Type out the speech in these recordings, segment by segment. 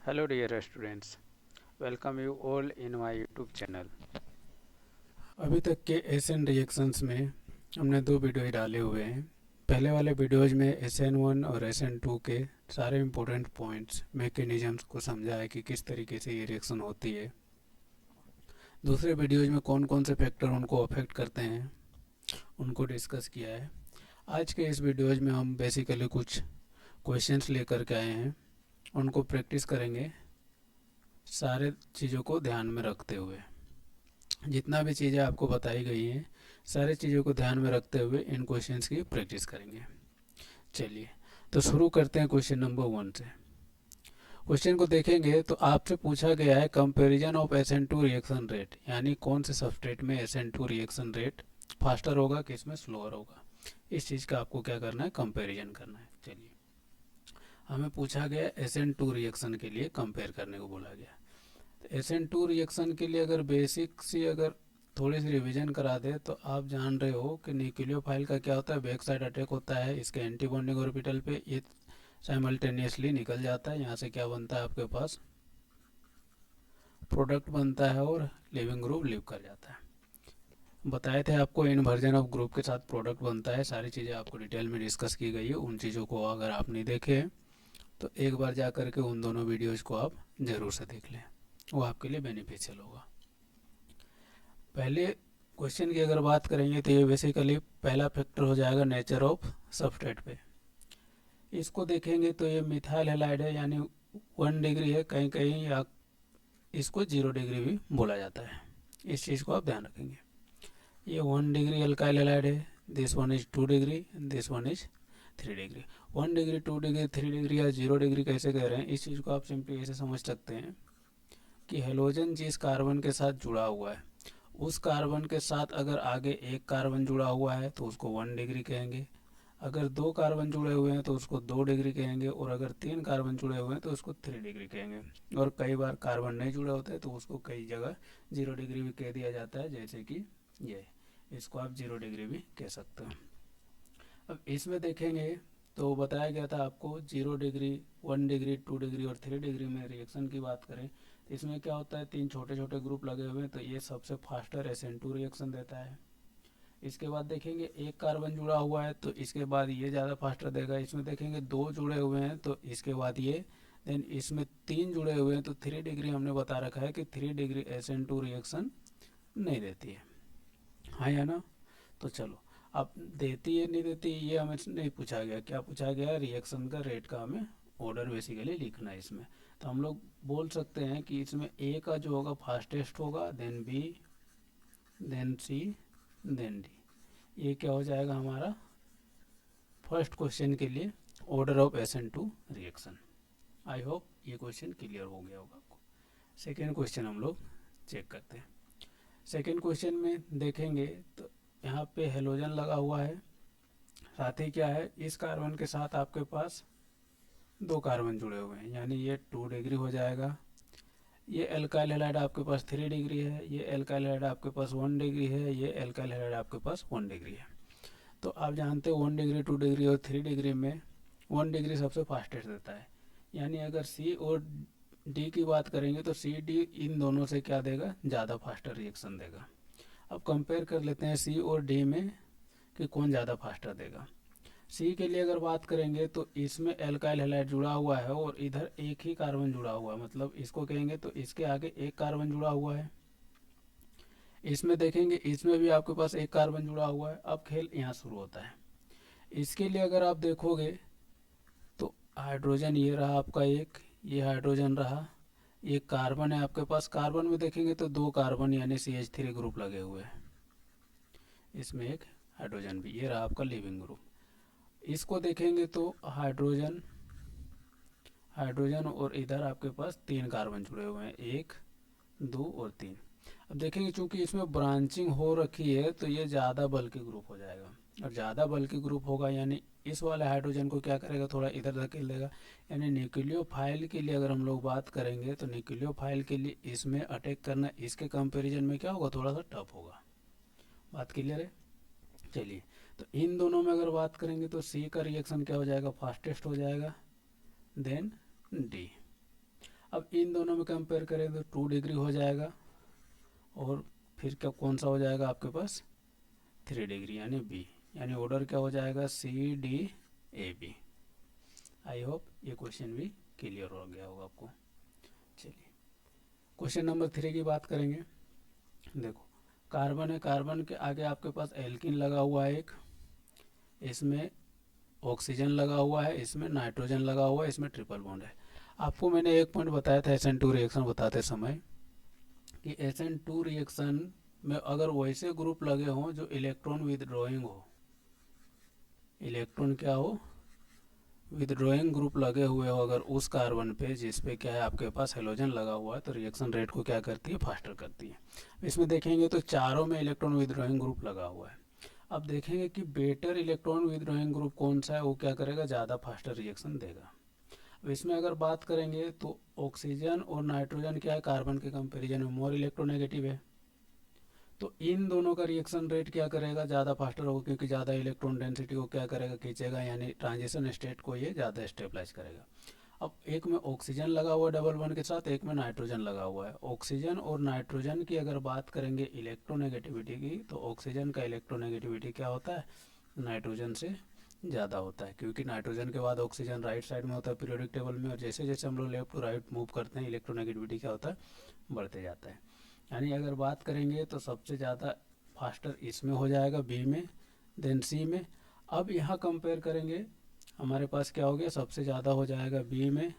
Hello dear students, welcome you all in my YouTube channel. अभी तक के SN reactions में हमने दो वीडियो डाले हुए हैं। पहले वाले वीडियोज में SN1 और SN2 के सारे इम्पोर्टेंट पॉइंट्स मैकेनिज्म्स को समझा है कि किस तरीके से ये रिएक्शन होती है। दूसरे वीडियोज में कौन कौन से फैक्टर उनको अफेक्ट करते हैं उनको डिस्कस किया है। आज के इस वीडियोज में हम बेसिकली कुछ क्वेश्चंस लेकर के आए हैं, उनको प्रैक्टिस करेंगे सारे चीज़ों को ध्यान में रखते हुए। जितना भी चीज़ें आपको बताई गई हैं सारी चीज़ों को ध्यान में रखते हुए इन क्वेश्चंस की प्रैक्टिस करेंगे। चलिए तो शुरू करते हैं क्वेश्चन नंबर 1 से। क्वेश्चन को देखेंगे तो आपसे पूछा गया है comparison of SN2 reaction rate, यानी कौन से सबस्ट्रेट में SN2 रिएक्शन रेट फास्टर होगा किसमें स्लोअर होगा। इस चीज़ का आपको क्या करना है, कंपैरिजन करना है। चलिए हमें पूछा गया SN2 रिएक्शन के लिए कंपेयर करने को बोला गया। SN2 रिएक्शन के लिए अगर बेसिक सी अगर थोड़ी सी रिवीजन करा दे तो आप जान रहे हो कि न्यूक्लियोफाइल का क्या होता है, बैक साइड अटैक होता है, इसके एंटी बॉन्डिंग ऑर्बिटल पे ये साइमल्टेनियसली निकल जाता है। यहाँ से क्या बनता है, आपके पास प्रोडक्ट बनता है और लिविंग ग्रुप लीव कर जाता है। बताए थे आपको इन्वर्जन ऑफ ग्रुप के साथ प्रोडक्ट बनता है, सारी चीज़ें आपको डिटेल में डिस्कस की गई है। उन चीज़ों को अगर आप नहीं देखे तो एक बार जा कर के उन दोनों वीडियोज़ को आप ज़रूर से देख लें, वो आपके लिए बेनिफिशियल होगा। पहले क्वेश्चन की अगर बात करेंगे तो ये बेसिकली पहला फैक्टर हो जाएगा नेचर ऑफ सबस्ट्रेट पे। इसको देखेंगे तो ये मिथाइल हैलाइड है, यानी 1 डिग्री है, कहीं कहीं या इसको 0 डिग्री भी बोला जाता है। इस चीज़ को आप ध्यान रखेंगे। ये 1 डिग्री अल्काइल हैलाइड है, this one is 2 degree, this one is 3 degree. 1 degree, 2 degree, 3 degree या 0 डिग्री कैसे कह रहे हैं, इस चीज़ को आप सिंपली ऐसे समझ सकते हैं कि हेलोजन जिस कार्बन के साथ जुड़ा हुआ है उस कार्बन के साथ अगर आगे एक कार्बन जुड़ा हुआ है तो उसको 1 डिग्री कहेंगे, अगर दो कार्बन जुड़े हुए हैं तो उसको 2 डिग्री कहेंगे, और अगर तीन कार्बन जुड़े हुए हैं तो उसको 3 डिग्री कहेंगे। और कई बार कार्बन नहीं जुड़े होते तो उसको कई जगह 0 डिग्री भी कह दिया जाता है, जैसे कि ये, इसको आप 0 डिग्री भी कह सकते हैं। अब इसमें देखेंगे तो बताया गया था आपको 0 डिग्री, 1 डिग्री, 2 डिग्री और 3 डिग्री में रिएक्शन की बात करें तो इसमें क्या होता है, तीन छोटे छोटे ग्रुप लगे हुए हैं तो ये सबसे फास्टर SN2 रिएक्शन देता है। इसके बाद देखेंगे एक कार्बन जुड़ा हुआ है तो इसके बाद ये ज़्यादा फास्टर देगा। इसमें देखेंगे दो जुड़े हुए हैं तो इसके बाद ये, देन इसमें तीन जुड़े हुए हैं तो 3 डिग्री हमने बता रखा है कि 3 डिग्री SN2 रिएक्शन नहीं देती है, हाँ या ना। तो चलो अब देती है नहीं देती ये हमें नहीं पूछा गया, क्या पूछा गया, रिएक्शन का रेट का हमें ऑर्डर बेसिकली लिखना है इसमें। तो हम लोग बोल सकते हैं कि इसमें ए का जो होगा फास्टेस्ट होगा, then B, then C, then D. ये क्या हो जाएगा हमारा फर्स्ट क्वेश्चन के लिए order of SN2 reaction. I hope ये क्वेश्चन क्लियर हो गया होगा आपको। सेकेंड क्वेश्चन हम लोग चेक करते हैं। सेकेंड क्वेश्चन में देखेंगे तो यहाँ पे हेलोजन लगा हुआ है, साथ ही क्या है, इस कार्बन के साथ आपके पास दो कार्बन जुड़े हुए हैं, यानी ये 2 डिग्री हो जाएगा। ये एल्काइल हैलाइड आपके पास 3 डिग्री है, ये एल्काइल हैलाइड आपके पास 1 डिग्री है, ये एल्काइल हैलाइड आपके पास 1 डिग्री है। तो आप जानते हो 1 डिग्री, 2 डिग्री और 3 डिग्री में 1 डिग्री सबसे फास्टेस्ट देता है। यानी अगर सी और डी की बात करेंगे तो सी डी इन दोनों से क्या देगा, ज़्यादा फास्टर रिएक्शन देगा। अब कंपेयर कर लेते हैं सी और डी में कि कौन ज़्यादा फास्टर देगा। सी के लिए अगर बात करेंगे तो इसमें एल्काइल हैलाइड जुड़ा हुआ है और इधर एक ही कार्बन जुड़ा हुआ है, मतलब इसको कहेंगे तो इसके आगे एक कार्बन जुड़ा हुआ है। इसमें देखेंगे इसमें भी आपके पास एक कार्बन जुड़ा हुआ है। अब खेल यहाँ शुरू होता है। इसके लिए अगर आप देखोगे तो हाइड्रोजन ये रहा आपका एक, ये हाइड्रोजन रहा, ये कार्बन है आपके पास। कार्बन में देखेंगे तो दो कार्बन यानी CH3 ग्रुप लगे हुए हैं, इसमें एक हाइड्रोजन भी, ये रहा आपका लिविंग ग्रुप। इसको देखेंगे तो हाइड्रोजन, हाइड्रोजन और इधर आपके पास तीन कार्बन जुड़े हुए हैं, एक, दो और तीन। अब देखेंगे चूंकि इसमें ब्रांचिंग हो रखी है तो ये ज़्यादा बल्कि ग्रुप हो जाएगा, और ज़्यादा बल्कि ग्रुप होगा यानी इस वाले हाइड्रोजन को क्या करेगा, थोड़ा इधर धकेल देगा। यानी न्यूक्लियोफाइल के लिए अगर हम लोग बात करेंगे तो न्यूक्लियोफाइल के लिए इसमें अटैक करना इसके कंपैरिजन में क्या होगा, थोड़ा सा टफ होगा। बात क्लियर है। चलिए तो इन दोनों में अगर बात करेंगे तो सी का रिएक्शन क्या हो जाएगा, फास्टेस्ट हो जाएगा, देन डी। अब इन दोनों में कंपेयर करें तो 2 डिग्री हो जाएगा, और फिर क्या कौन सा हो जाएगा आपके पास 3 डिग्री यानी बी, यानी ऑर्डर क्या हो जाएगा CDAB। आई होप ये क्वेश्चन भी क्लियर हो गया होगा आपको। चलिए क्वेश्चन नंबर 3 की बात करेंगे। देखो कार्बन है, कार्बन के आगे आपके पास एल्किन लगा हुआ है एक, इसमें ऑक्सीजन लगा हुआ है, इसमें नाइट्रोजन लगा हुआ है, इसमें ट्रिपल बॉन्ड है। आपको मैंने एक पॉइंट बताया था SN2 रिएक्शन बताते समय कि SN2 रिएक्शन में अगर वैसे ग्रुप लगे हों जो इलेक्ट्रॉन विदड्रॉइंग हो, इलेक्ट्रॉन क्या हो विदड्रॉइंग ग्रुप लगे हुए हो अगर उस कार्बन पे जिस पे क्या है आपके पास हेलोजन लगा हुआ है, तो रिएक्शन रेट को क्या करती है फास्टर करती है। इसमें देखेंगे तो चारों में इलेक्ट्रॉन विदड्रॉइंग ग्रुप लगा हुआ है। अब देखेंगे कि बेटर इलेक्ट्रॉन विदड्रॉइंग ग्रुप कौन सा है, वो क्या करेगा ज़्यादा फास्टर रिएक्शन देगा। अब इसमें अगर बात करेंगे तो ऑक्सीजन और नाइट्रोजन क्या है कार्बन के कंपेरिजन में मोर इलेक्ट्रोनेगेटिव है, तो इन दोनों का रिएक्शन रेट क्या करेगा ज़्यादा फास्टर होगा, क्योंकि ज़्यादा इलेक्ट्रॉन डेंसिटी को क्या करेगा खींचेगा, यानी ट्रांजिशन स्टेट को ये ज़्यादा स्टेबलाइज करेगा। अब एक में ऑक्सीजन लगा हुआ है डबल बॉन्ड के साथ, एक में नाइट्रोजन लगा हुआ है। ऑक्सीजन और नाइट्रोजन की अगर बात करेंगे इलेक्ट्रोनेगेटिविटी की, तो ऑक्सीजन का इलेक्ट्रोनेगेटिविटी क्या होता है नाइट्रोजन से ज़्यादा होता है, क्योंकि नाइट्रोजन के बाद ऑक्सीजन राइट साइड में होता है पीरियोडिक टेबल में, और जैसे जैसे हम लोग लेफ्ट टू राइट मूव करते हैं इलेक्ट्रोनेगेटिविटी क्या होता है बढ़ते जाता है। यानी अगर बात करेंगे तो सबसे ज़्यादा फास्टर इसमें हो जाएगा बी में, देन सी में। अब यहाँ कंपेयर करेंगे हमारे पास क्या हो गया सबसे ज़्यादा हो जाएगा बी में,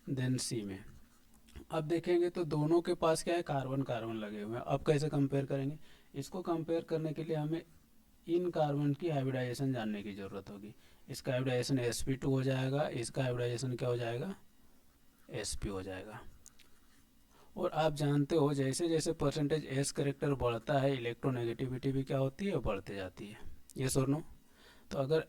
देन सी में। अब देखेंगे तो दोनों के पास क्या है कार्बन कार्बन लगे हुए हैं। अब कैसे कंपेयर करेंगे, इसको कंपेयर करने के लिए हमें इन कार्बन की हाइब्रिडाइजेशन जानने की ज़रूरत होगी। इसका हाइब्रिडाइजेशन sp2 हो जाएगा, इसका हाइब्रिडाइजेशन क्या हो जाएगा sp हो जाएगा। और आप जानते हो जैसे जैसे परसेंटेज S करेक्टर बढ़ता है इलेक्ट्रोनेगेटिविटी भी क्या होती है बढ़ते जाती है, ये और नो। तो अगर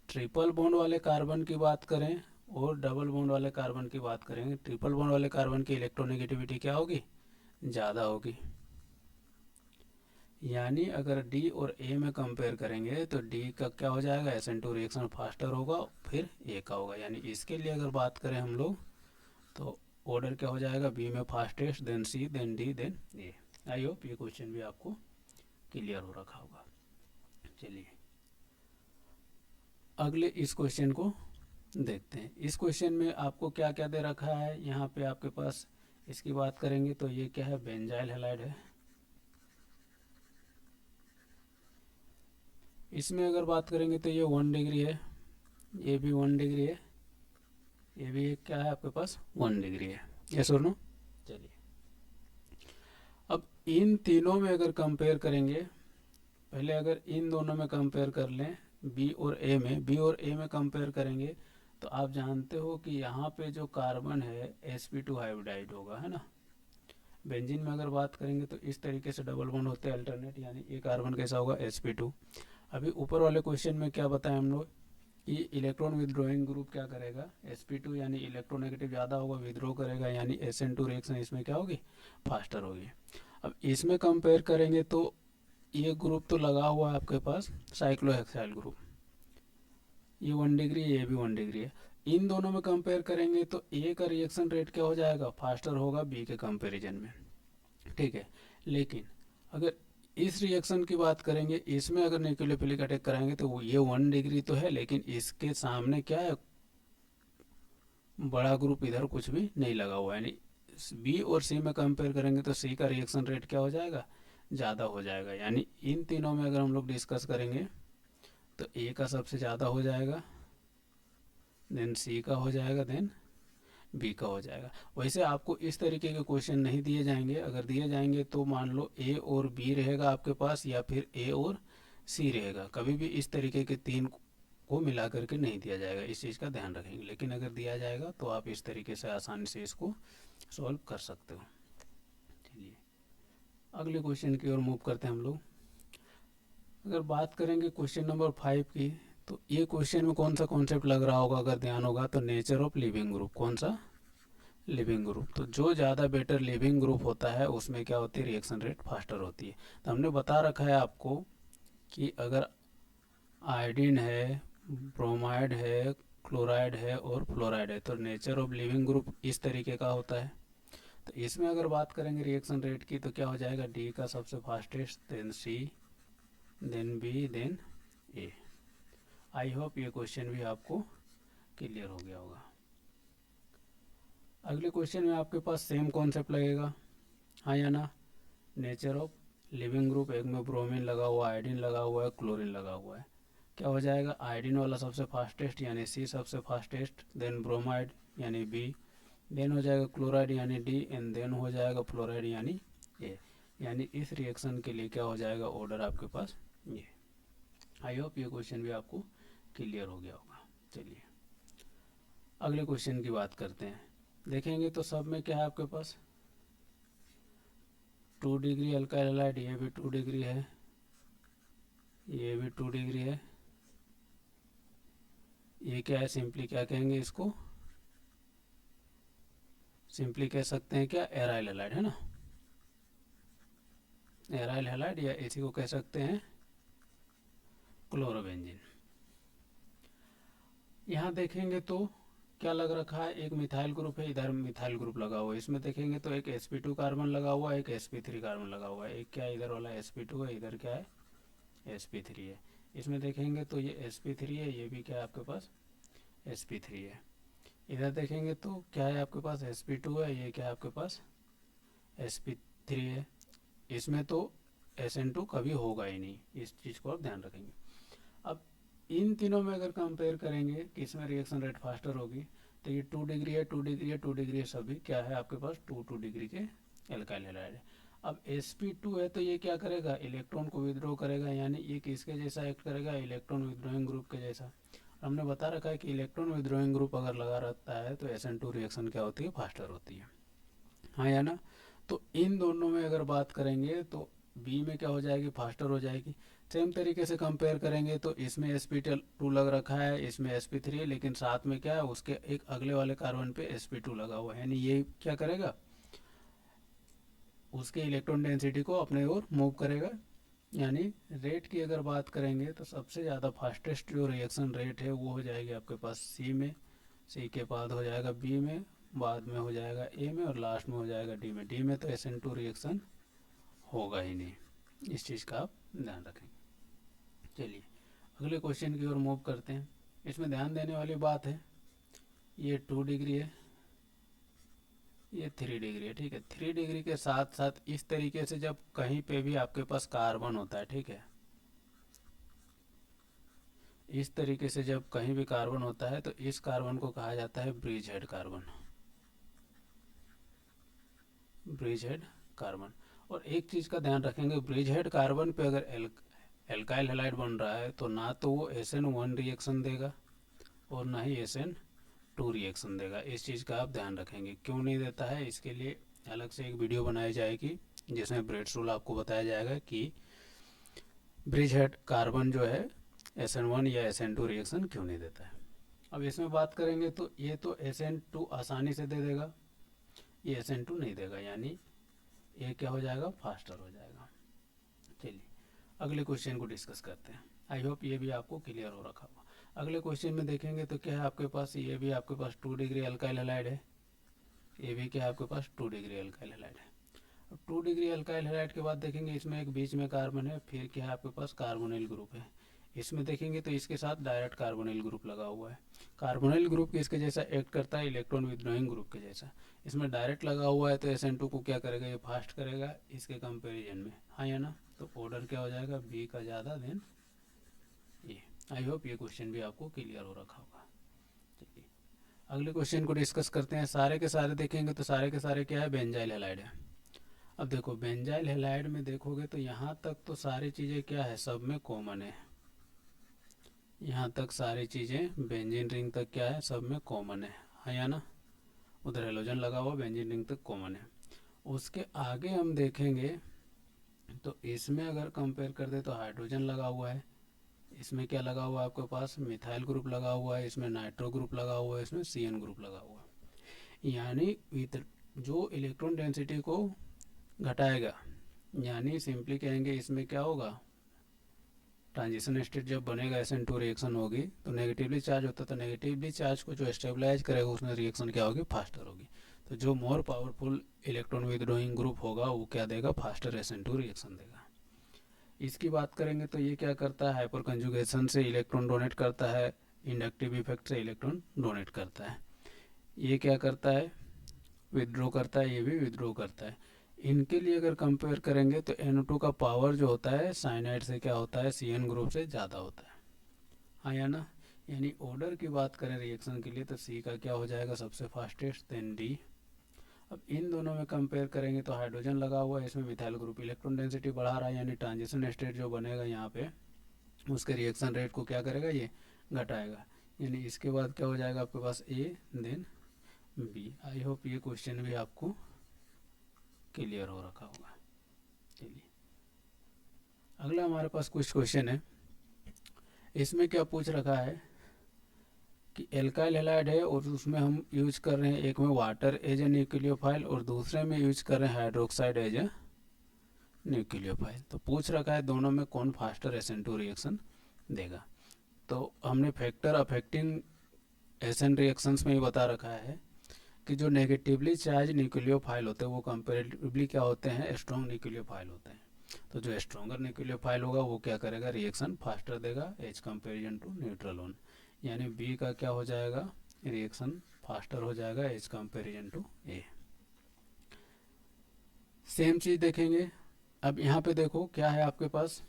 ट्रिपल बॉन्ड वाले कार्बन की बात करें और डबल बॉन्ड वाले कार्बन की बात करेंगे, ट्रिपल बॉन्ड वाले कार्बन की इलेक्ट्रोनेगेटिविटी क्या होगी ज़्यादा होगी। यानी अगर D और A में कंपेयर करेंगे तो D का क्या हो जाएगा SN2 रिएक्शन फास्टर होगा, फिर A का होगा। यानी इसके लिए अगर बात करें हम लोग तो ऑर्डर क्या हो जाएगा बी में fastest, then C, then D, then A. I hope ये क्वेश्चन भी आपको क्लियर हो रखा होगा। चलिए अगले इस क्वेश्चन को देखते हैं। इस क्वेश्चन में आपको क्या क्या दे रखा है, यहाँ पे आपके पास इसकी बात करेंगे तो ये क्या है बेंजाइल हैलाइड है। इसमें अगर बात करेंगे तो ये 1 डिग्री है, ये भी 1 डिग्री है, ये भी एक क्या है आपके पास 1 डिग्री है। यस और नो। चलिए अब इन तीनों में अगर कंपेयर करेंगे, पहले अगर इन दोनों में कंपेयर कर लें बी और ए में, बी और ए में कंपेयर करेंगे तो आप जानते हो कि यहाँ पे जो कार्बन है sp2 हाइब्रिडाइड होगा, है ना। बेंजीन में अगर बात करेंगे तो इस तरीके से डबल बॉन्ड होते हैं अल्टरनेट, यानी ये कार्बन कैसा होगा sp2। अभी ऊपर वाले क्वेश्चन में क्या बताया हम लोग कि इलेक्ट्रॉन विदड्रॉइंग ग्रुप क्या करेगा sp2, यानी इलेक्ट्रोनेगेटिव ज़्यादा होगा विदड्रॉ करेगा, यानी SN2 रिएक्शन इसमें क्या होगी फास्टर होगी। अब इसमें कंपेयर करेंगे तो ये ग्रुप तो लगा हुआ है आपके पास साइक्लोहेक्साइल ग्रुप, ये 1 डिग्री है, ये भी 1 डिग्री है। इन दोनों में कंपेयर करेंगे तो ए का रिएक्शन रेट क्या हो जाएगा फास्टर होगा बी के कंपैरिजन में, ठीक है। लेकिन अगर इस रिएक्शन की बात करेंगे, इसमें अगर न्यूक्लियोफिलिक अटैक कराएंगे तो ये 1 डिग्री तो है, लेकिन इसके सामने क्या है बड़ा ग्रुप इधर कुछ भी नहीं लगा हुआ है। यानी बी और सी में कंपेयर करेंगे तो सी का रिएक्शन रेट क्या हो जाएगा ज़्यादा हो जाएगा। यानी इन तीनों में अगर हम लोग डिस्कस करेंगे तो ए का सबसे ज़्यादा हो जाएगा, देन सी का हो जाएगा, देन बी का हो जाएगा। वैसे आपको इस तरीके के क्वेश्चन नहीं दिए जाएंगे, अगर दिए जाएंगे तो मान लो ए और बी रहेगा आपके पास या फिर ए और सी रहेगा, कभी भी इस तरीके के तीन को मिला करके नहीं दिया जाएगा, इस चीज़ का ध्यान रखेंगे। लेकिन अगर दिया जाएगा तो आप इस तरीके से आसानी से इसको सॉल्व कर सकते हो। चलिए अगले क्वेश्चन की ओर मूव करते हैं हम लोग। अगर बात करेंगे क्वेश्चन नंबर 5 की, तो ये क्वेश्चन में कौन सा कॉन्सेप्ट लग रहा होगा अगर ध्यान होगा तो नेचर ऑफ लिविंग ग्रुप, कौन सा लिविंग ग्रुप। तो जो ज़्यादा बेटर लिविंग ग्रुप होता है उसमें क्या होती है रिएक्शन रेट फास्टर होती है। तो हमने बता रखा है आपको कि अगर आयोडीन है, ब्रोमाइड है, क्लोराइड है और फ्लोराइड है। तो नेचर ऑफ लिविंग ग्रुप इस तरीके का होता है। तो इसमें अगर बात करेंगे रिएक्शन रेट की तो क्या हो जाएगा, डी का सबसे fastest, then C, then B, then A. I hope ये क्वेश्चन भी आपको क्लियर हो गया होगा। अगले क्वेश्चन में आपके पास सेम कॉन्सेप्ट लगेगा, हाँ या ना। नेचर ऑफ लिविंग ग्रुप, एक में ब्रोमीन लगा हुआ है, आयोडीन लगा हुआ है, क्लोरीन लगा हुआ है। क्या हो जाएगा, आयोडीन वाला सबसे फास्टेस्ट यानी सी सबसे फास्टेस्ट, देन ब्रोमाइड यानी बी, देन हो जाएगा क्लोराइड यानी डी, एंड देन हो जाएगा फ्लोराइड यानी ए। यानी इस रिएक्शन के लिए क्या हो जाएगा ऑर्डर आपके पास ये। आई होप ये क्वेश्चन भी आपको क्लियर हो गया होगा। चलिए अगले क्वेश्चन की बात करते हैं। देखेंगे तो सब में क्या है आपके पास, 2 डिग्री अल्काइल हैलाइड, ये भी 2 डिग्री है, ये भी 2 डिग्री है। ये क्या है, सिंपली क्या कहेंगे इसको, सिंपली कह सकते हैं क्या, एराइल हैलाइड है ना, एराइल हैलाइड, या इसी को कह सकते हैं क्लोरोबेंजीन। यहाँ देखेंगे तो क्या लग रखा है, एक मिथाइल ग्रुप है, इधर मिथाइल ग्रुप लगा हुआ है। इसमें देखेंगे तो एक sp2 कार्बन लगा हुआ है, एक sp3 कार्बन लगा हुआ है। एक क्या है, इधर वाला sp2 है, इधर क्या है sp3 है। इसमें देखेंगे तो ये sp3 है, ये भी क्या है आपके पास sp3 है। इधर देखेंगे तो क्या है आपके पास sp2 है, ये क्या है आपके पास sp3 है। इसमें तो SN2 कभी होगा ही नहीं, इस चीज़ को आप ध्यान रखेंगे। अब इन तीनों में अगर कंपेयर करेंगे कि इसमें रिएक्शन रेट फास्टर होगी, तो ये 2 डिग्री है, 2 डिग्री है, 2 डिग्री है, सभी क्या है आपके पास 2 डिग्री के एल्काइल हैलाइड है। अब sp2 है तो ये क्या करेगा, इलेक्ट्रॉन को विद्रोह करेगा, यानी ये किसके जैसा एक्ट करेगा, इलेक्ट्रॉन विद्रोइंग ग्रुप के जैसा। हमने बता रखा है कि इलेक्ट्रॉन विद्रोइंग ग्रुप अगर लगा रहता है तो SN2 रिएक्शन क्या होती है, फास्टर होती है, हाँ या ना। तो इन दोनों में अगर बात करेंगे तो बी में क्या हो जाएगी, फास्टर हो जाएगी। सेम तरीके से कंपेयर करेंगे तो इसमें sp2 लग रखा है, इसमें sp3 है, लेकिन साथ में क्या है उसके एक अगले वाले कार्बन पे sp2 लगा हुआ है, यानी ये क्या करेगा, उसके इलेक्ट्रॉन डेंसिटी को अपने ओर मूव करेगा। यानी रेट की अगर बात करेंगे तो सबसे ज़्यादा फास्टेस्ट जो रिएक्शन रेट है वो हो जाएगी आपके पास सी में, सी के बाद हो जाएगा बी में, बाद में हो जाएगा ए में, और लास्ट में हो जाएगा डी में। डी में तो SN2 रिएक्शन होगा ही नहीं, इस चीज़ का आप ध्यान रखेंगे। चलिए अगले क्वेश्चन की ओर मूव करते हैं। इसमें ध्यान देने वाली बात है, ये 2 डिग्री है, ये 3 डिग्री है, ठीक है। 3 डिग्री के साथ साथ इस तरीके से जब कहीं पे भी आपके पास कार्बन होता है, ठीक है, इस तरीके से जब कहीं भी कार्बन होता है तो इस कार्बन को कहा जाता है bridge head carbon, bridge head carbon. और एक चीज़ का ध्यान रखेंगे, ब्रिज हेड कार्बन पे अगर एल्काइल हैलाइड बन रहा है तो ना तो वो SN1 रिएक्शन देगा और ना ही SN2 रिएक्शन देगा। इस चीज़ का आप ध्यान रखेंगे, क्यों नहीं देता है इसके लिए अलग से एक वीडियो बनाई जाएगी जिसमें ब्रेड्स रूल आपको बताया जाएगा कि ब्रिज हेड कार्बन जो है SN1 या SN2 रिएक्शन क्यों नहीं देता है। अब इसमें बात करेंगे तो ये तो SN2 आसानी से दे देगा, ये SN2 नहीं देगा, यानी ये क्या हो जाएगा, फास्टर हो जाएगा। चलिए अगले क्वेश्चन को डिस्कस करते हैं। आई होप ये भी आपको क्लियर हो रखा होगा। अगले क्वेश्चन में देखेंगे तो क्या है आपके पास, ये भी आपके पास 2 डिग्री अल्काइल हैलाइड है, ये भी क्या है आपके पास 2 डिग्री अल्काइल हैलाइड है। अब 2 डिग्री अल्काइल हैलाइड के बाद देखेंगे इसमें एक बीच में कार्बन है, फिर क्या है आपके पास कार्बोनिल ग्रुप है। इसमें देखेंगे तो इसके साथ डायरेक्ट कार्बोनिल ग्रुप लगा हुआ है। कार्बोनिल ग्रुप किसके जैसा एक्ट करता है, इलेक्ट्रॉन विद्रोइंग ग्रुप के जैसा। इसमें डायरेक्ट लगा हुआ है तो SN2 को क्या करेगा, ये फास्ट करेगा इसके कंपेरिजन में, हाँ या ना। तो ऑर्डर क्या हो जाएगा, बी का ज़्यादा देन ये। आई होप ये क्वेश्चन भी आपको क्लियर हो रखा होगा। चलिए अगले क्वेश्चन को डिस्कस करते हैं। सारे के सारे देखेंगे तो सारे के सारे क्या है, बेंजाइल हैलाइड है। अब देखो बेंजाइल हैलाइड में देखोगे तो यहाँ तक तो सारी चीज़ें क्या है, सब में कॉमन है। यहाँ तक सारी चीज़ें बेंजीन रिंग तक क्या है, सब में कॉमन है या ना। उधर हेलोजन लगा हुआ, बेंजीन रिंग तक कॉमन है। उसके आगे हम देखेंगे तो इसमें अगर कंपेयर कर दे तो हाइड्रोजन लगा हुआ है, इसमें क्या लगा हुआ है आपके पास, मिथाइल ग्रुप लगा हुआ है, इसमें नाइट्रो ग्रुप लगा हुआ है, इसमें CN ग्रुप लगा हुआ है। यानी जो इलेक्ट्रॉन डेंसिटी को घटाएगा, यानी सिंपली कहेंगे इसमें क्या होगा, ट्रांजिशन स्टेट जब बनेगा SN2 रिएक्शन होगी तो नेगेटिवली चार्ज होता है, तो नेगेटिवली चार्ज को जो स्टेबलाइज करेगा उसमें रिएक्शन क्या होगी, फास्टर होगी। तो जो more powerful electron withdrawing group होगा वो क्या देगा, फास्टर SN2 रिएक्शन देगा। इसकी बात करेंगे तो ये क्या करता है, हाइपर कंजुगेशन से इलेक्ट्रॉन डोनेट करता है, इंडक्टिव इफेक्ट से इलेक्ट्रॉन डोनेट करता है। ये क्या करता है, विदड्रॉ करता है, ये भी विदड्रॉ करता है। इनके लिए अगर कंपेयर करेंगे तो NO2 का पावर जो होता है साइनाइड से क्या होता है, CN ग्रुप से ज़्यादा होता है, हाँ या ना। यानी ऑर्डर की बात करें रिएक्शन के लिए तो C का क्या हो जाएगा, सबसे फास्टेस्ट, देन D। अब इन दोनों में कंपेयर करेंगे तो हाइड्रोजन लगा हुआ है, इसमें मिथाइल ग्रुप इलेक्ट्रॉन डेंसिटी बढ़ा रहा है, यानी ट्रांजिशन स्टेट जो बनेगा यहाँ पे उसके रिएक्शन रेट को क्या करेगा, ये घटाएगा। यानी इसके बाद क्या हो जाएगा आपके पास A then B। I hope ये क्वेश्चन भी आपको क्लियर हो रखा होगा। चलिए अगला हमारे पास कुछ क्वेश्चन है। इसमें क्या पूछ रखा है कि एल्काइल हैलाइड है और उसमें हम यूज कर रहे हैं, एक में वाटर एज ए न्यूक्लियोफाइल और दूसरे में यूज कर रहे हैं हाइड्रोक्साइड एज ए न्यूक्लियोफाइल। तो पूछ रखा है दोनों में कौन फास्टर SN2 रिएक्शन देगा। तो हमने फैक्टर अफेक्टिंग SN रिएक्शंस में ही बता रखा है कि जो नेगेटिवली चार्ज न्यूक्लियोफाइल होते हैं वो कंपेरेटिवली क्या होते हैं, स्ट्रॉन्ग न्यूक्लियोफाइल होते हैं। तो जो स्ट्रॉन्गर न्यूक्लियोफाइल होगा वो क्या करेगा, रिएक्शन फास्टर देगा as comparison to neutral one. यानी बी का क्या हो जाएगा, रिएक्शन फास्टर हो जाएगा as comparison to A. Same चीज देखेंगे। अब यहाँ पे देखो क्या है आपके पास,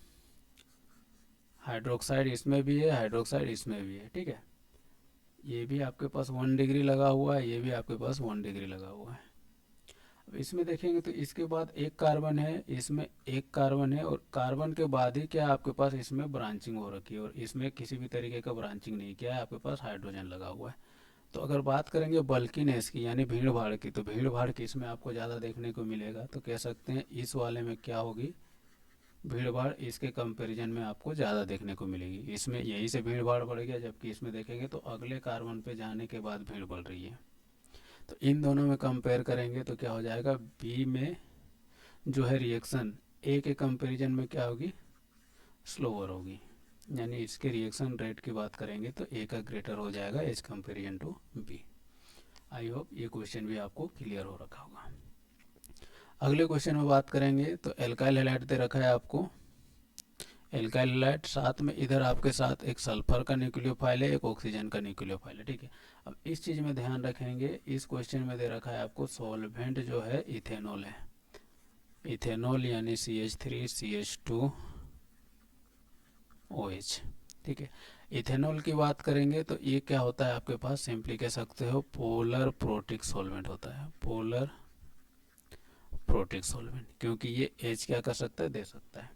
हाइड्रोक्साइड इसमें भी है, हाइड्रोक्साइड इसमें भी है, ठीक है। ये भी आपके पास 1 डिग्री लगा हुआ है, ये भी आपके पास 1 डिग्री लगा हुआ है। अब इसमें देखेंगे तो इसके बाद एक कार्बन है, इसमें एक कार्बन है, और कार्बन के बाद ही क्या आपके पास इसमें ब्रांचिंग हो रखी है, और इसमें किसी भी तरीके का ब्रांचिंग नहीं किया है, आपके पास हाइड्रोजन लगा हुआ है। तो अगर बात करेंगे बल्कीनेस की यानी भीड़ भाड़ की, तो भीड़ भाड़ की इसमें आपको ज़्यादा देखने को मिलेगा। तो कह सकते हैं इस वाले में क्या होगी, भीड़ भाड़ इसके कंपैरिजन में आपको ज़्यादा देखने को मिलेगी। इसमें यहीं से भीड़ भाड़ बढ़ गया, जबकि इसमें देखेंगे तो अगले कार्बन पे जाने के बाद भीड़ बढ़ रही है। तो इन दोनों में कंपेयर करेंगे तो क्या हो जाएगा, बी में जो है रिएक्शन ए के कंपैरिजन में क्या होगी, स्लोअर होगी। यानी इसके रिएक्शन रेट की बात करेंगे तो ए का ग्रेटर हो जाएगा as comparison to B. I hope ये क्वेश्चन भी आपको क्लियर हो रखा होगा। अगले क्वेश्चन में बात करेंगे तो एल्काइल हैलाइड दे रखा है आपको, एल्काइल हैलाइड, साथ में इधर आपके साथ एक सल्फर का न्यूक्लियोफाइल है, एक ऑक्सीजन का न्यूक्लियोफाइल है, ठीक है। अब इस चीज़ में ध्यान रखेंगे, इस क्वेश्चन में दे रखा है आपको सॉल्वेंट जो है इथेनॉल है, इथेनॉल यानी CH3CH2OH, ठीक है। इथेनॉल की बात करेंगे तो ये क्या होता है आपके पास, सिंपली कह सकते हो पोलर प्रोटिक सॉल्वेंट होता है, पोलर प्रोटिक सॉल्वेंट, क्योंकि ये H क्या कर सकता है, दे सकता है।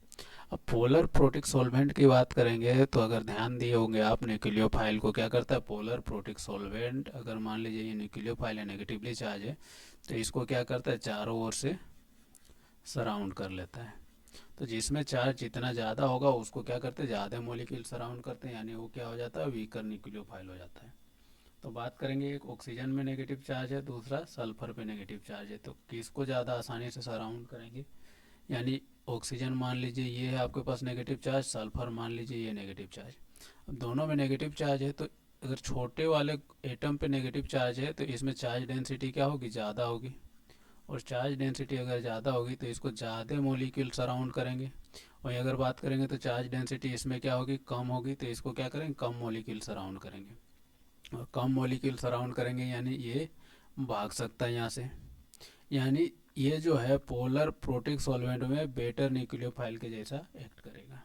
अब पोलर प्रोटिक सॉल्वेंट की बात करेंगे तो अगर ध्यान दिए होंगे आप, न्यूक्लियोफाइल को क्या करता है, पोलर प्रोटिक सॉल्वेंट अगर मान लीजिए ये न्यूक्लियोफाइल है, नेगेटिवली चार्ज है, तो इसको क्या करता है, चारों ओर से सराउंड कर लेता है। तो जिसमें चार्ज जितना ज़्यादा होगा उसको क्या करते हैं, ज़्यादा मॉलिक्यूल सराउंड करते हैं, यानी वो क्या हो जाता है, वीकर न्यूक्लियोफाइल हो जाता है। तो बात करेंगे, एक ऑक्सीजन में नेगेटिव चार्ज है, दूसरा सल्फर पे नेगेटिव चार्ज है, तो किसको ज़्यादा आसानी से सराउंड करेंगे, यानी ऑक्सीजन मान लीजिए ये है आपके पास नेगेटिव चार्ज, सल्फर मान लीजिए ये नेगेटिव चार्ज। अब दोनों में नेगेटिव चार्ज है, तो अगर छोटे वाले एटम पे नेगेटिव चार्ज है तो इसमें चार्ज डेंसिटी क्या होगी, ज़्यादा होगी, और चार्ज डेंसिटी अगर ज़्यादा होगी तो इसको ज़्यादा मॉलिक्यूल सराउंड करेंगे। वहीं अगर बात करेंगे तो चार्ज डेंसिटी इसमें क्या होगी, कम होगी, तो इसको क्या करेंगे, कम मॉलिक्यूल सराउंड करेंगे, और कम मॉलिक्यूल सराउंड करेंगे यानी ये भाग सकता है यहाँ से। यानी ये जो है पोलर प्रोटिक सॉल्वेंट में बेटर न्यूक्लियोफाइल के जैसा एक्ट करेगा,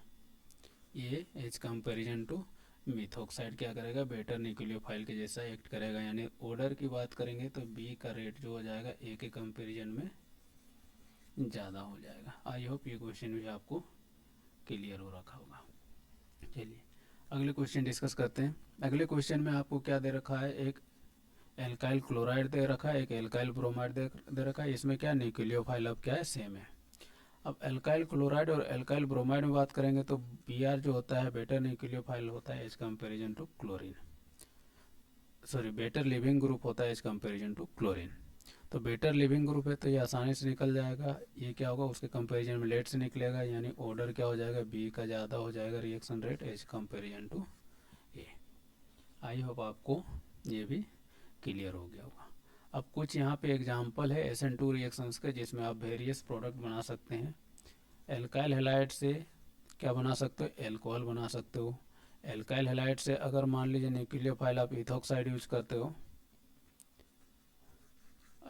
ये एज कंपेरिजन टू मिथॉक्साइड क्या करेगा, बेटर न्यूक्लियोफाइल के जैसा एक्ट करेगा। यानी ऑर्डर की बात करेंगे तो बी का रेट जो हो जाएगा ए के कंपेरिजन में ज़्यादा हो जाएगा। आई होप ये क्वेश्चन भी आपको क्लियर हो रखा होगा। चलिए अगले क्वेश्चन डिस्कस करते हैं। अगले क्वेश्चन में आपको क्या दे रखा है, एक एल्काइल क्लोराइड दे रखा है, एक एल्काइल ब्रोमाइड दे रखा है। इसमें क्या न्यूक्लियोफाइल अब क्या है, सेम है। अब एल्काइल क्लोराइड और एल्काइल ब्रोमाइड में बात करेंगे तो Br जो होता है बेटर न्यूक्लियोफाइल होता है as comparison to chlorine, sorry better leaving group होता है एज कंपेरिजन टू क्लोरीन। तो बेटर लिविंग ग्रुप है तो ये आसानी से निकल जाएगा। ये क्या होगा, उसके कंपैरिजन में लेट से निकलेगा, यानी ऑर्डर क्या हो जाएगा, बी का ज़्यादा हो जाएगा reaction rate as comparison to A. I hope आपको ये भी क्लियर हो गया होगा। अब कुछ यहाँ पे एग्जांपल है SN2 रिएक्शंस के, जिसमें आप वेरियस प्रोडक्ट बना सकते हैं। एल्काइल हैलाइड से क्या बना सकते हो, एल्कोहल बना सकते हो। एल्काइल हैलाइड से अगर मान लीजिए न्यूक्लियोफाइल आप इथोक्साइड यूज करते हो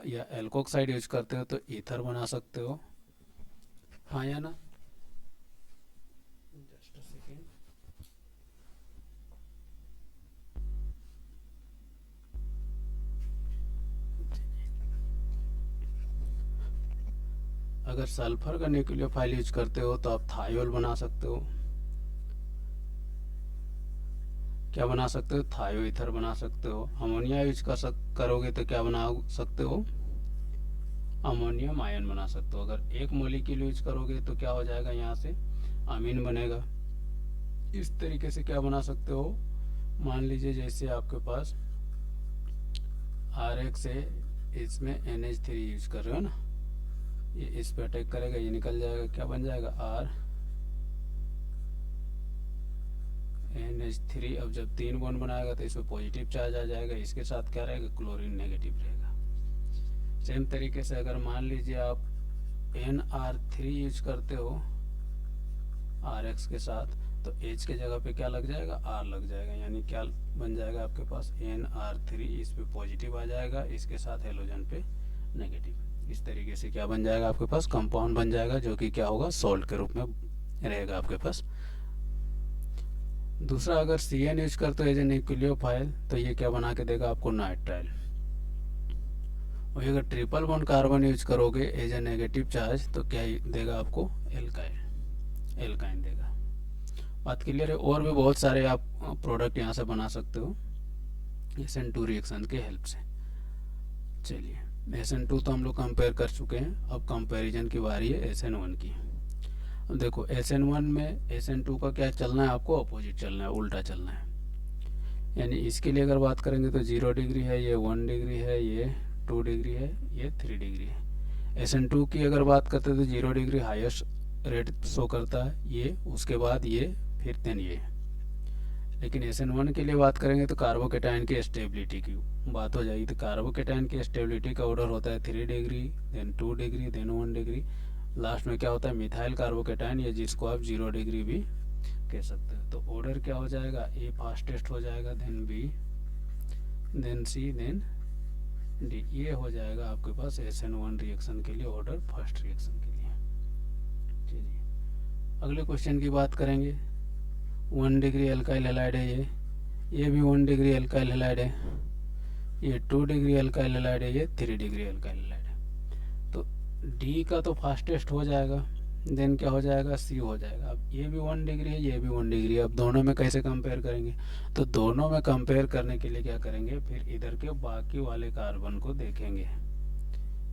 या एल्कोक्साइड यूज करते हो तो ईथर बना सकते हो, हाँ या ना। Just a second. अगर सल्फर का न्यूक्लियोफाइल यूज करते हो तो आप थायोल बना सकते हो। क्या बना सकते हो, थायो ईथर बना सकते हो। अमोनिया यूज करोगे तो क्या बना सकते हो, अमोनियम आयन बना सकते हो। अगर एक मोलिक्यूल यूज करोगे तो क्या हो जाएगा, यहाँ से अमीन बनेगा। इस तरीके से क्या बना सकते हो, मान लीजिए जैसे आपके पास RX है, इसमें NH3 यूज कर रहे हो ना, ये इस पे अटैक करेगा, ये निकल जाएगा, क्या बन जाएगा NH3। अब जब 3 बॉन्ड बनाएगा तो इसमें पॉजिटिव चार्ज आ जाएगा, इसके साथ क्या रहेगा, क्लोरीन नेगेटिव रहेगा। सेम तरीके से अगर मान लीजिए आप NR3 यूज करते हो RX के साथ, तो H के जगह पे क्या लग जाएगा, R लग जाएगा, यानी क्या बन जाएगा आपके पास NR3, इस पे पॉजिटिव आ जाएगा, इसके साथ हेलोजन पे नेगेटिव। इस तरीके से क्या बन जाएगा आपके पास, कंपाउंड बन जाएगा, जो कि क्या होगा, सॉल्ट के रूप में रहेगा आपके पास। दूसरा, अगर CN यूज करते हो एज ए न्यूक्लियोफाइल तो ये क्या बना के देगा आपको, नाइट्राइल। वही अगर ट्रिपल बॉन्ड कार्बन यूज करोगे एज ए नेगेटिव चार्ज तो क्या देगा आपको, एल्काइन देगा। बात क्लियर है। और भी बहुत सारे आप प्रोडक्ट यहाँ से बना सकते हो SN2 रिएक्शन के हेल्प से। चलिए, SN2 तो हम लोग कंपेयर कर चुके हैं, अब कंपैरिजन की बारी है SN1 की। अब देखो SN1 में SN2 का क्या चलना है, आपको अपोजिट चलना है, उल्टा चलना है। यानी इसके लिए अगर बात करेंगे तो 0 डिग्री है, ये 1 डिग्री है, ये 2 डिग्री है, ये 3 डिग्री है। SN2 की अगर बात करते हैं तो 0 डिग्री हाईएस्ट रेट शो करता है, ये उसके बाद ये, फिर देन ये। लेकिन SN1 के लिए बात करेंगे तो कार्बोकेटाइन की स्टेबिलिटी की बात हो जाएगी, तो कार्बोकेटाइन की स्टेबिलिटी का ऑर्डर होता है 3 degree, then 2 degree, then 1 degree, last में क्या होता है, मिथाइल कार्बोकेटाइन, या जिसको आप 0 डिग्री भी कह सकते हो। तो ऑर्डर क्या हो जाएगा, A फास्टेस्ट हो जाएगा, then B, then C, then D। ये हो जाएगा आपके पास SN1 रिएक्शन के लिए ऑर्डर, फर्स्ट रिएक्शन के लिए। चलिए अगले क्वेश्चन की बात करेंगे। 1 डिग्री एल्काइल हैलाइड है ये भी 1 डिग्री एल्काइल हैलाइड है, ये 2 डिग्री एल्काइल हैलाइड है, ये 3 डिग्री एल्काइल हैलाइड है। तो D का तो फास्टेस्ट हो जाएगा, देन क्या हो जाएगा, C हो जाएगा। अब ये भी 1 डिग्री है, ये भी 1 डिग्री है। अब दोनों में कैसे कंपेयर करेंगे, तो दोनों में कंपेयर करने के लिए क्या करेंगे, फिर इधर के बाकी वाले कार्बन को देखेंगे,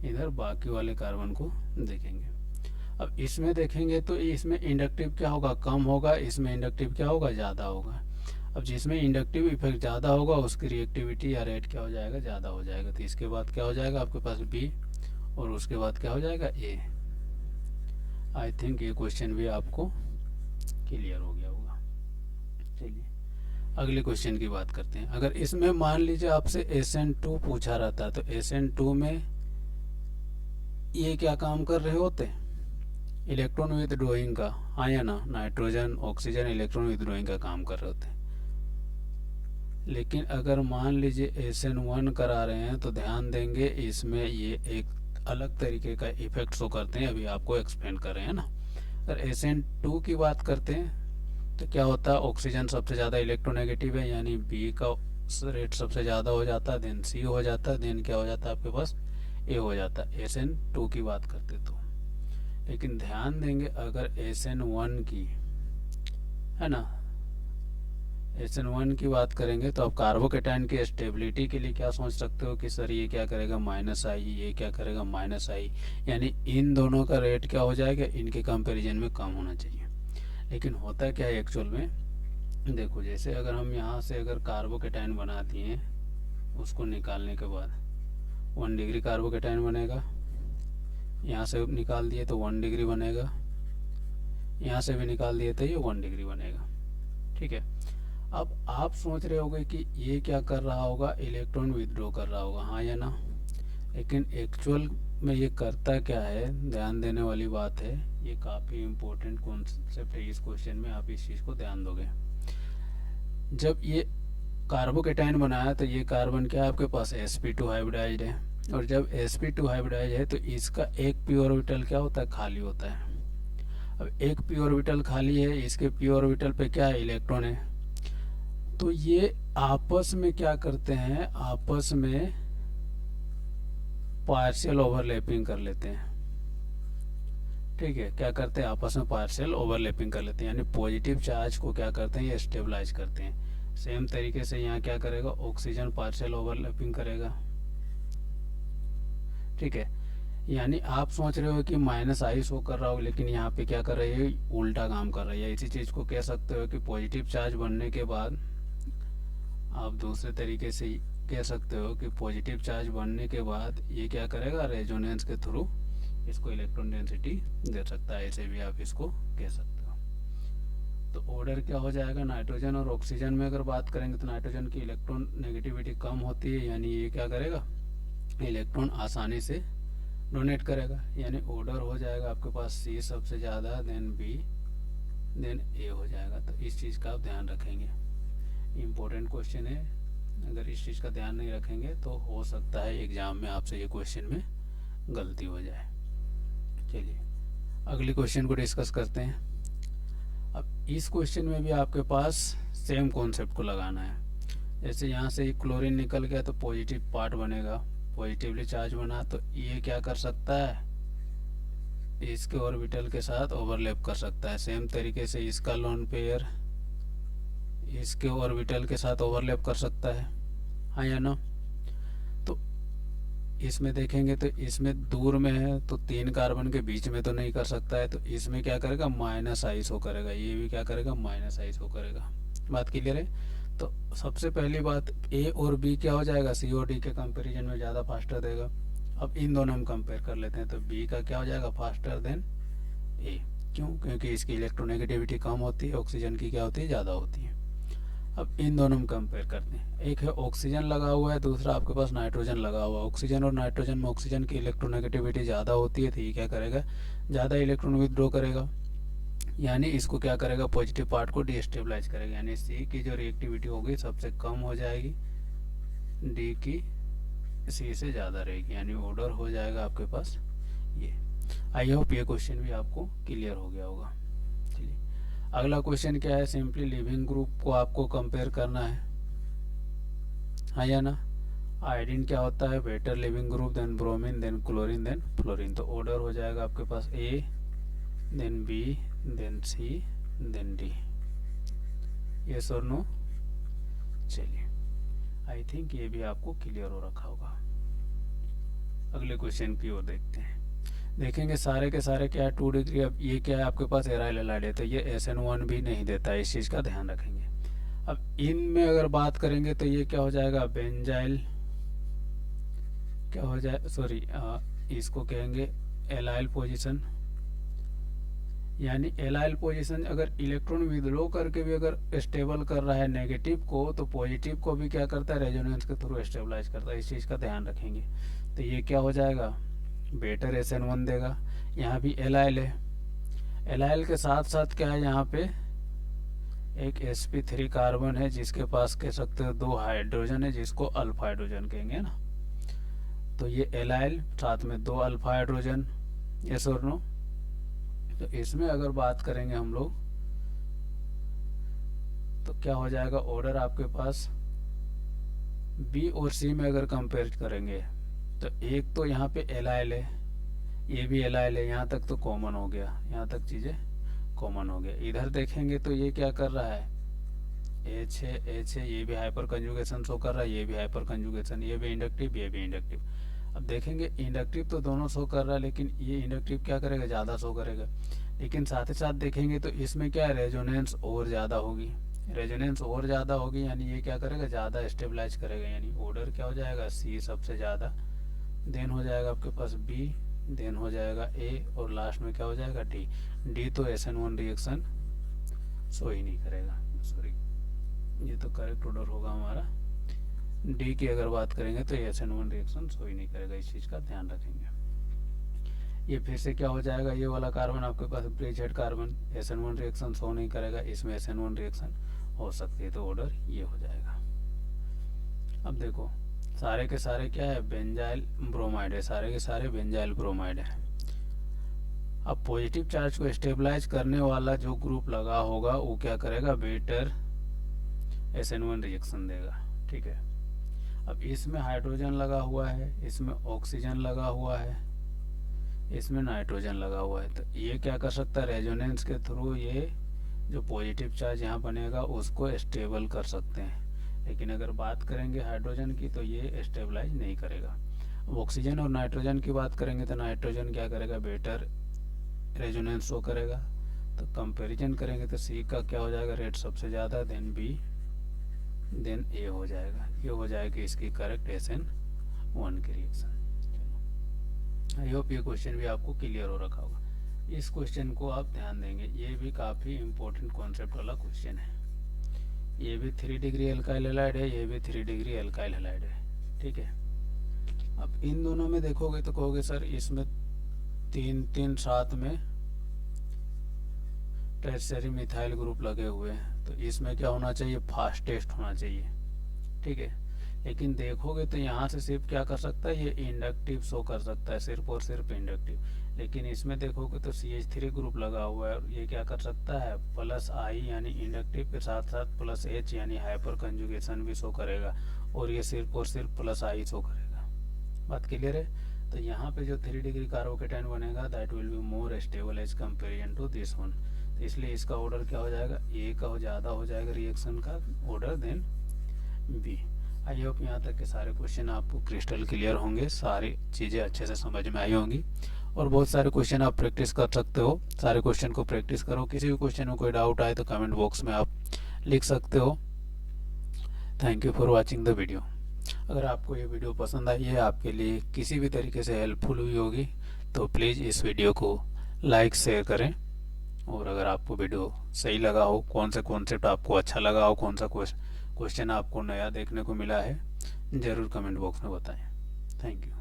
इधर बाकी वाले कार्बन को देखेंगे। अब इसमें देखेंगे तो इसमें इंडक्टिव क्या होगा, कम होगा, इसमें इंडक्टिव क्या होगा, ज़्यादा होगा। अब जिसमें इंडक्टिव इफेक्ट ज़्यादा होगा उसकी रिएक्टिविटी या रेट क्या हो जाएगा, ज़्यादा हो जाएगा। तो इसके बाद क्या हो जाएगा आपके पास B, और उसके बाद क्या हो जाएगा A। आई थिंक ये क्वेश्चन भी आपको क्लियर हो गया होगा। चलिए अगले क्वेश्चन की बात करते हैं। अगर इसमें मान लीजिए आपसे SN2 पूछा रहता है तो SN2 में ये क्या काम कर रहे होते, इलेक्ट्रॉन विथड्रॉइंग का, हाँ या ना, नाइट्रोजन ऑक्सीजन इलेक्ट्रॉन विथड्रॉइंग का काम कर रहे होते हैं। लेकिन अगर मान लीजिए SN1 करा रहे हैं तो ध्यान देंगे इसमें ये एक अलग तरीके का इफेक्ट शो करते हैं, अभी आपको एक्सप्लेन कर रहे हैं ना। अगर SN2 की बात करते हैं तो क्या होता है, ऑक्सीजन सबसे ज़्यादा इलेक्ट्रोनेगेटिव है, यानी B का रेट सबसे ज़्यादा हो जाता है, देन C हो जाता है, देन क्या हो जाता है आपके पास, A हो जाता है SN2 की बात करते तो। लेकिन ध्यान देंगे अगर SN1 की, है ना, SN1 की बात करेंगे तो आप कार्बोकेटाइन की स्टेबिलिटी के लिए क्या सोच सकते हो कि सर ये क्या करेगा, -I, ये क्या करेगा, -I, यानी इन दोनों का रेट क्या हो जाएगा, इनके कंपैरिजन में कम होना चाहिए। लेकिन होता क्या है एक्चुअल में, देखो जैसे अगर हम यहाँ से अगर कार्बोकेटाइन बना दिए उसको निकालने के बाद 1 डिग्री कार्बोकेटाइन बनेगा, यहाँ से निकाल दिए तो 1 डिग्री बनेगा, यहाँ से भी निकाल दिए तो ये 1 डिग्री बनेगा। ठीक है, अब आप सोच रहे होंगे कि ये क्या कर रहा होगा, इलेक्ट्रॉन विथड्रॉ कर रहा होगा, हाँ या ना। लेकिन एक्चुअल में ये करता क्या है, ध्यान देने वाली बात है, ये काफ़ी इम्पोर्टेंट कॉन्सेप्ट है इस क्वेश्चन में, आप इस चीज़ को ध्यान दोगे। जब ये कार्बोकेटाइन बनाया तो ये कार्बन क्या है आपके पास, sp2 हाइब्रिडाइज्ड है, और जब sp2 हाइब्रिडाइज है तो इसका एक p ऑर्बिटल क्या होता है, खाली होता है। अब एक p ऑर्बिटल खाली है, इसके p ऑर्बिटल पे क्या है, इलेक्ट्रॉन है, तो ये आपस में क्या करते हैं, आपस में पार्शियल ओवरलैपिंग कर लेते हैं। ठीक है, क्या करते हैं, आपस में पार्शियल ओवरलैपिंग कर लेते हैं, यानी पॉजिटिव चार्ज को क्या करते हैं, ये स्टेबलाइज करते हैं। सेम तरीके से यहाँ क्या करेगा, ऑक्सीजन पार्शियल ओवरलैपिंग करेगा। ठीक है, यानी आप सोच रहे हो कि -I शो कर रहा हो, लेकिन यहाँ पे क्या कर रही है, उल्टा काम कर रही है। इसी चीज़ को कह सकते हो कि पॉजिटिव चार्ज बनने के बाद, आप दूसरे तरीके से कह सकते हो कि पॉजिटिव चार्ज बनने के बाद ये क्या करेगा, रेजोनेंस के थ्रू इसको इलेक्ट्रॉन डेंसिटी दे सकता है, ऐसे भी आप इसको कह सकते हो। तो ऑर्डर क्या हो जाएगा, नाइट्रोजन और ऑक्सीजन में अगर बात करेंगे तो नाइट्रोजन की इलेक्ट्रॉन नेगेटिविटी कम होती है, यानी ये क्या करेगा, इलेक्ट्रॉन आसानी से डोनेट करेगा, यानी ऑर्डर हो जाएगा आपके पास C सबसे ज़्यादा, देन B, देन A हो जाएगा। तो इस चीज़ का आप ध्यान रखेंगे, इम्पोर्टेंट क्वेश्चन है, अगर इस चीज़ का ध्यान नहीं रखेंगे तो हो सकता है एग्ज़ाम में आपसे ये क्वेश्चन में गलती हो जाए। चलिए अगले क्वेश्चन को डिस्कस करते हैं। अब इस क्वेश्चन में भी आपके पास सेम कॉन्सेप्ट को लगाना है। जैसे यहाँ से क्लोरीन निकल गया तो पॉजिटिव पार्ट बनेगा, पॉजिटिवली चार्ज बना तो ये क्या कर सकता है, इसके ऑर्बिटल के साथ ओवरलैप कर सकता है। सेम तरीके से इसका लोन पेयर इसके ऑर्बिटल के साथ ओवरलैप कर सकता है, हाँ या ना। तो इसमें देखेंगे तो इसमें दूर में है तो 3 कार्बन के बीच में तो नहीं कर सकता है, तो इसमें क्या करेगा, -I शो करेगा, ये भी क्या करेगा, -I शो करेगा। बात क्लियर है। तो सबसे पहली बात, A और B क्या हो जाएगा, C और D के कंपैरिजन में ज़्यादा फास्टर देगा। अब इन दोनों हम कंपेयर कर लेते हैं, तो B का क्या हो जाएगा, फास्टर देन A। क्यों, क्योंकि इसकी इलेक्ट्रोनेगेटिविटी कम होती है, ऑक्सीजन की क्या होती है, ज़्यादा होती है। अब इन दोनों में कंपेयर करते हैं, एक है ऑक्सीजन लगा हुआ है, दूसरा आपके पास नाइट्रोजन लगा हुआ है। ऑक्सीजन और नाइट्रोजन में ऑक्सीजन की इलेक्ट्रोनेगेटिविटी ज़्यादा होती है, तो ये क्या करेगा, ज़्यादा इलेक्ट्रॉन विथड्रॉ करेगा, यानी इसको क्या करेगा, पॉजिटिव पार्ट को डिस्टेबलाइज करेगा, यानी C की जो रिएक्टिविटी होगी सबसे कम हो जाएगी, D की C से ज़्यादा रहेगी, यानी ऑर्डर हो जाएगा आपके पास ये। आई होप ये क्वेश्चन भी आपको क्लियर हो गया होगा। चलिए अगला क्वेश्चन क्या है, सिंपली लिविंग ग्रुप को आपको कंपेयर करना है, हाँ या ना। आयोडीन क्या होता है, better leaving group, then bromine, then chlorine, then fluorine. तो ऑर्डर हो जाएगा आपके पास A, then B, then C, then D। Yes और नो। चलिए आई थिंक ये भी आपको क्लियर हो रखा होगा। अगले क्वेश्चन की ओर देखते हैं। देखेंगे सारे के सारे क्या है, 2 डिग्री। अब ये क्या है आपके पास, एराइल एलाइड है, तो ये SN1 भी नहीं देता है, इस चीज़ का ध्यान रखेंगे। अब इनमें अगर बात करेंगे तो ये क्या हो जाएगा, बेंजाइल क्या हो जाए, सॉरी इसको कहेंगे एलाइल पोजीशन, यानी एलाइल पोजीशन अगर इलेक्ट्रॉन विथड्रॉ करके भी अगर स्टेबल कर रहा है नेगेटिव को, तो पॉजिटिव को भी क्या करता है, रेजोनेंस के थ्रू स्टेबलाइज करता है, इस चीज़ का ध्यान रखेंगे। तो ये क्या हो जाएगा, बेटर SN1 देगा। यहाँ भी एलाइल है, एलाइल के साथ साथ क्या है, यहाँ पे एक sp3 कार्बन है जिसके पास कह सकते हो 2 हाइड्रोजन है, जिसको अल्फा हाइड्रोजन कहेंगे ना। तो ये एलाइल साथ में 2 अल्फा हाइड्रोजन, यस और नो। तो इसमें अगर बात करेंगे हम लोग तो क्या हो जाएगा, ऑर्डर आपके पास B और C में अगर कंपेयर करेंगे तो एक तो यहाँ पे एलाइल है, ये भी एलाइल है, यहाँ तक तो कॉमन हो गया, यहाँ तक चीज़ें कॉमन हो गया। इधर देखेंगे तो ये क्या कर रहा है, H है, ये भी हाइपर कंजुगेशन शो कर रहा है, ये भी हाइपर कंजुगेशन, ये भी इंडक्टिव, ये भी इंडक्टिव। अब देखेंगे इंडक्टिव तो दोनों शो कर रहा है, लेकिन ये इंडक्टिव क्या करेगा, ज़्यादा शो करेगा। लेकिन साथ ही साथ देखेंगे तो इसमें क्या है, रेजोनेंस और ज़्यादा होगी, रेजोनेंस और ज़्यादा होगी, यानी ये क्या करेगा, ज़्यादा स्टेबलाइज करेगा, यानी ऑर्डर क्या हो जाएगा, C सबसे ज़्यादा, देन हो जाएगा आपके पास बी, देन हो जाएगा ए, और लास्ट में क्या हो जाएगा डी। डी तो SN1 रिएक्शन शो ही नहीं करेगा, सॉरी ये तो करेक्ट ऑर्डर होगा हमारा। डी की अगर बात करेंगे तो SN1 रिएक्शन शो ही नहीं करेगा, इस चीज़ का ध्यान रखेंगे। ये फिर से क्या हो जाएगा, ये वाला कार्बन आपके पास bridge head carbon SN1 reaction show नहीं करेगा, इसमें SN1 रिएक्शन हो सकती है, तो ऑर्डर ये हो जाएगा। अब देखो सारे के सारे क्या है, बेंजाइल ब्रोमाइड है, सारे के सारे बेंजाइल ब्रोमाइड है। अब पॉजिटिव चार्ज को स्टेबलाइज करने वाला जो ग्रुप लगा होगा वो क्या करेगा, बेटर SN1 रिएक्शन देगा, ठीक है। अब इसमें हाइड्रोजन लगा हुआ है, इसमें ऑक्सीजन लगा हुआ है, इसमें नाइट्रोजन लगा हुआ है, तो ये क्या कर सकता है, रेजोनेंस के थ्रू ये जो पॉजिटिव चार्ज यहाँ बनेगा उसको स्टेबल कर सकते हैं। लेकिन अगर बात करेंगे हाइड्रोजन की तो ये स्टेबलाइज नहीं करेगा। ऑक्सीजन और नाइट्रोजन की बात करेंगे तो नाइट्रोजन क्या करेगा, बेटर रेजोनेंस शो करेगा। तो कंपैरिजन करेंगे तो सी का क्या हो जाएगा, रेट सबसे ज़्यादा, देन बी, देन ए हो जाएगा। ये हो जाएगी इसकी करेक्ट SN1 की रिएक्शन। आई होप ये क्वेश्चन भी आपको क्लियर हो रखा होगा। इस क्वेश्चन को आप ध्यान देंगे, ये भी काफ़ी इंपॉर्टेंट कॉन्सेप्ट वाला क्वेश्चन है। ये भी 3 डिग्री एल्काइल हैलाइड है, ये भी 3 डिग्री एल्काइल हैलाइड है, ठीक है। अब इन दोनों में देखोगे तो कहोगे सर इसमें 3 साथ में टर्शियरी मिथाइल ग्रुप लगे हुए हैं, तो इसमें क्या होना चाहिए, फास्टेस्ट होना चाहिए, ठीक है। लेकिन देखोगे तो यहाँ से सिर्फ क्या कर सकता है, ये इंडक्टिव शो कर सकता है, सिर्फ और सिर्फ इंडक्टिव। लेकिन इसमें देखोगे तो CH3 ग्रुप लगा हुआ है, और ये क्या कर सकता है, प्लस आई यानी इंडक्टिव के साथ साथ प्लस H यानी हाइपर कंजुगेशन भी शो करेगा, और ये सिर्फ और सिर्फ प्लस आई शो करेगा। बात क्लियर है। तो यहाँ पे जो 3 डिग्री कार्बोकेटाइन बनेगा that will be more stable as comparison to this one, तो इसलिए इसका ऑर्डर क्या हो जाएगा, ए का ज़्यादा हो जाएगा रिएक्शन का order, then B. I hope यहाँ तक के सारे क्वेश्चन आपको क्रिस्टल क्लियर होंगे, सारी चीज़ें अच्छे से समझ में आई होंगी, और बहुत सारे क्वेश्चन आप प्रैक्टिस कर सकते हो। सारे क्वेश्चन को प्रैक्टिस करो, किसी भी क्वेश्चन में कोई डाउट आए तो कमेंट बॉक्स में आप लिख सकते हो। Thank you for watching the video. अगर आपको ये वीडियो पसंद आई है, आपके लिए किसी भी तरीके से हेल्पफुल हुई होगी, तो प्लीज़ इस वीडियो को लाइक शेयर करें। और अगर आपको वीडियो सही लगा हो, कौन सा कॉन्सेप्ट आपको अच्छा लगा हो, कौन सा क्वेश्चन आपको नया देखने को मिला है, ज़रूर कमेंट बॉक्स में बताएं। Thank you.